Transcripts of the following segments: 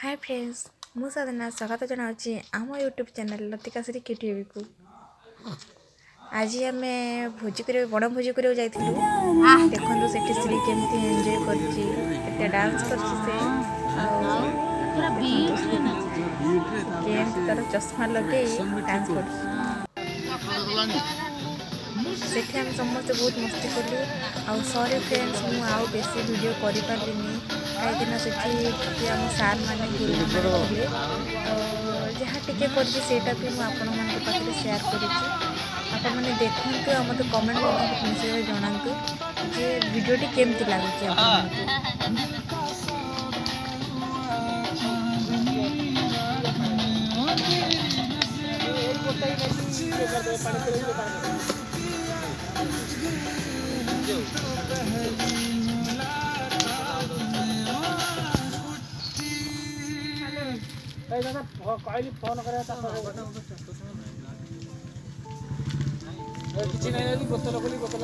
Hi friends मु साधना स्वागत जनावि आम यूट्यूब चैनल लतिकाश्री केटीवी को। आज आम भोजी कर बण भोजी कर देखो से श्री केमती एंजॉय कर डांस कर तार चश्मा लगे डांस कर सेठी आम समस्ते बहुत मस्ती कलु आ सॉरी फ्रेंड्स मु आउ बेसी वीडियो कर पारिनी कहीं सेठी आम सार मैंने गुरु थे जहाँ टिके करटा भी मुझे पाखे सेयार कर देखु आ मत कमेंट निश्चय जनातु जे वीडियोटी केमती लगुच। कहली फोन करे किसी नहीं बोतल खोली बोतल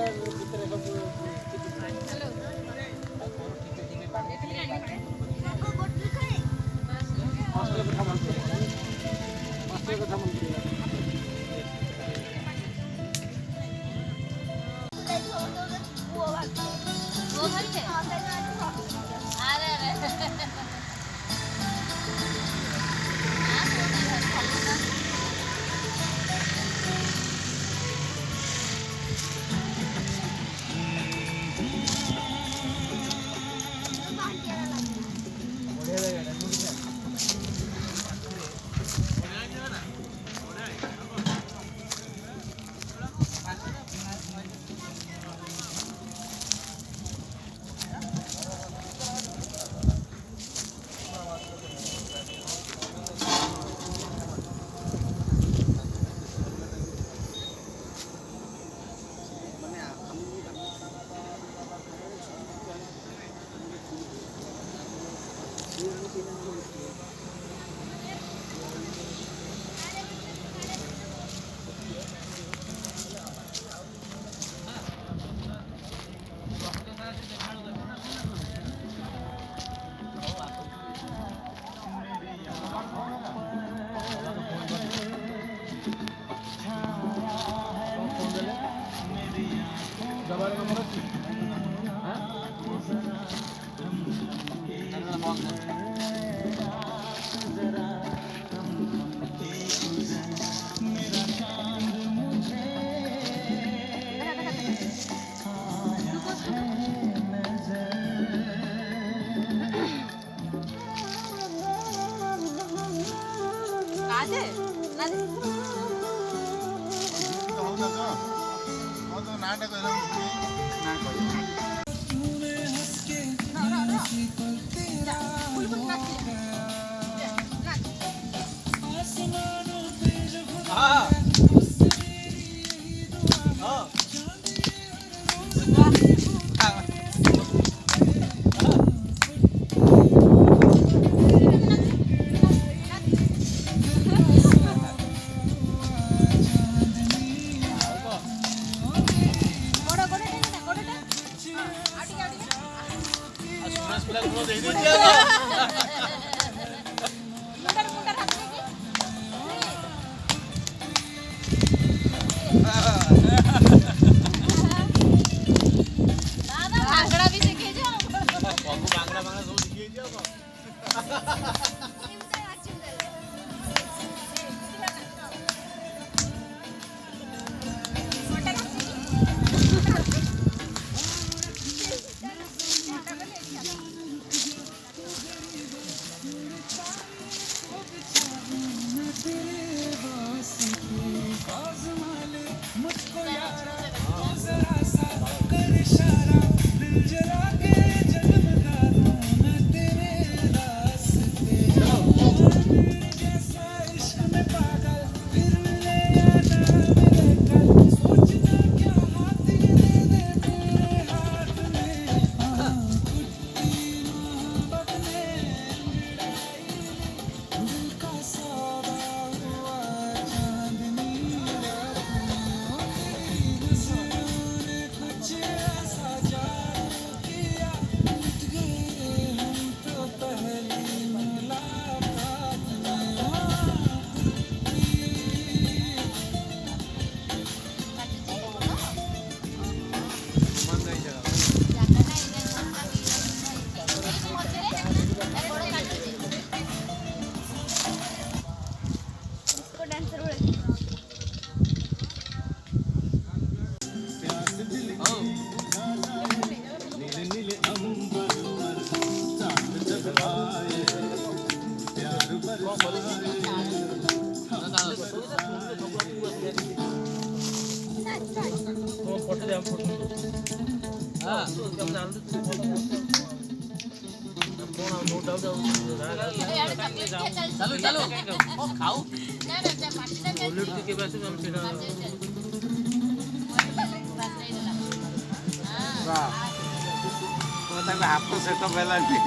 ହାତ ସେଟ ପେଲାନି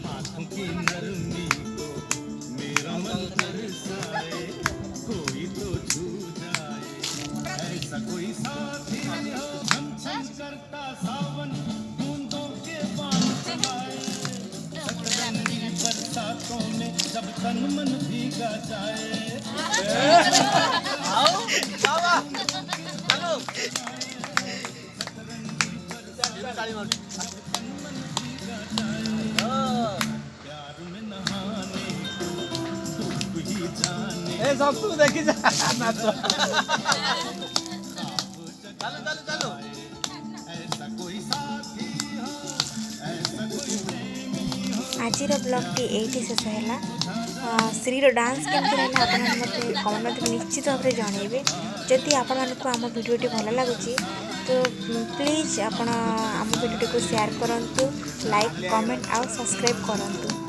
हाथों की नरमी को मेरा मन तरसाए कोई तो छू जाए ऐसा कोई साथी हो हम छम करता सावन बूंदों के बाल चलाए सतरंगी बरसातों में जब तन मन भीगा जाए सब तू देखी जा नाचो चलो चलो चलो ऐसा कोई साथी हो ऐसा कोई प्रेमी हो। आजिर ब्लॉगटी एटी शेष है श्रीर डांस केमती रहा आप मत कमेंट निश्चित भाव में जनइबे जदि आपण मानक आम भिडियोटी भल लगुच तो प्लीज आपण आम भिडियोटी को शेयर करूँ लाइक कमेंट आउ सब्सक्राइब करूँ।